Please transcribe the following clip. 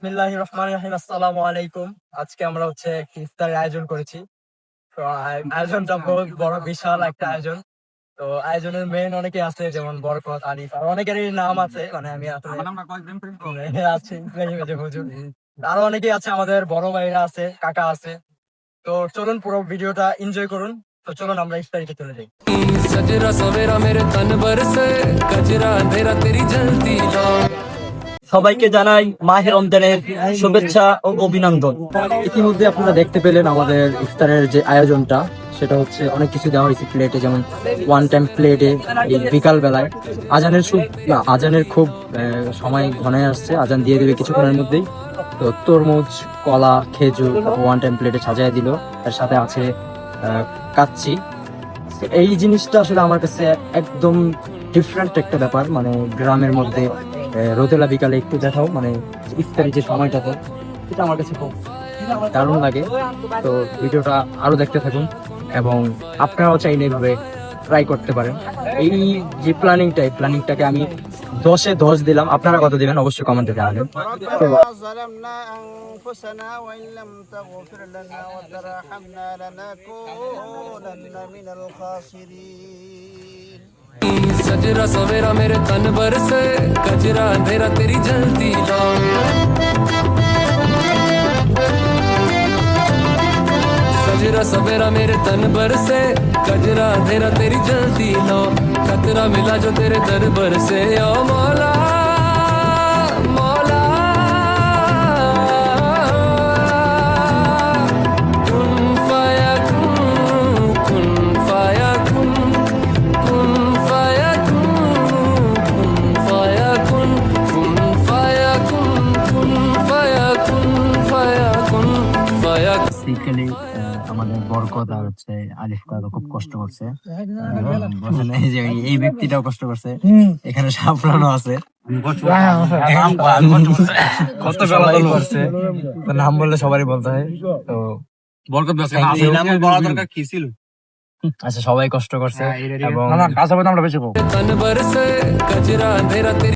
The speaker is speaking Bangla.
বিসমিল্লাহির রহমানির রহিম। আসসালামু আলাইকুম। আজকে আমরা হচ্ছে একটি ইফতারের আয়োজন করেছি। তো আয়োজনটা বহুত বড়, বিশাল একটা আয়োজন। তো আয়োজনের মেইন অনেকে আছে, যেমন বরকত, আরিফ, আর অনেকেরই নাম আছে, মানে আমি আসলে আছে ইব্রাহিম, এই যে হুজুর। আরো অনেকেই আছে, আমাদের বড় ভাইরা আছে, কাকা আছে। তো চলুন পুরো ভিডিওটা এনজয় করুন। তো চলুন আমরা ইফতারিতে চলে যাই। सजरा सवेरा मेरे तन पर से कजरा अंधेरा तेरी जलती लो। সবাইকে জানাই মাহে রমজানের শুভেচ্ছা ও অভিনন্দন। ইতিমধ্যে আপনারা দেখতে পেলেন আমাদের ইফতারের যে আয়োজনটা, সেটা হচ্ছে অনেক কিছু দেওয়া হয়েছে প্লেটে, যেমন ওয়ান টাইম প্লেটে এই বিকাল বেলায় আজানের খুব সময় ঘনায় আসছে, আজান দিয়ে দেবে কিছুক্ষণের মধ্যেই। তো তরমুজ, কলা, খেজুর ওয়ান টাইম প্লেটে সাজায় দিল, তার সাথে আছে কাচ্চি। তো এই জিনিসটা আসলে আমার কাছে একদম ডিফারেন্ট একটা ব্যাপার, মানে গ্রামের মধ্যে রোদেলা বিকালে একটু দেখাও, মানে ইফতারি যে সময়টাতে, এটা আমার কাছে খুব দারুণ লাগে। তো ভিডিওটা আরো দেখতে থাকুন এবং আপনারাও চাইলে এভাবে ট্রাই করতে পারেন। এই যে প্ল্যানিংটাকে আমি 10-এ 10 দিলাম। আপনারা কত দিবেন অবশ্যই কমেন্টে জানাবেন। তো ظلمنا أنفسنا وإن لم تغفر لنا وترحمنا لنكونن من الخاسرين सजरा सवेरा मेरे तन पर से कजरा अंधेरा तेरी जलती लो। सजरा सवेरा मेरे तन पर से कजरा अंधेरा तेरी जलती लो। खतरा मिला जो तेरे दर पर से ओ मौला मौला। कुन फयाकुन कुन फयाकुन कुन फयाकुन कुन फयाकुन कुन फयाकुन कुन फयाकुन फयाकुन फयाकुन। বেসিক্যালি আমাদের বরকত আর হচ্ছে আলিফ কাকা খুব কষ্ট করছে, এই যে এই ব্যক্তিটাও কষ্ট করছে, এখানে সাফরানও আছে, কত সবাই করছে, তো নাম বললে সবারই বলতে হয়। তো বরকত বলা দরকার কি ছিল। আচ্ছা, সবাই কষ্ট করছে এবং तन पर से कजरा अंधेरा तेरी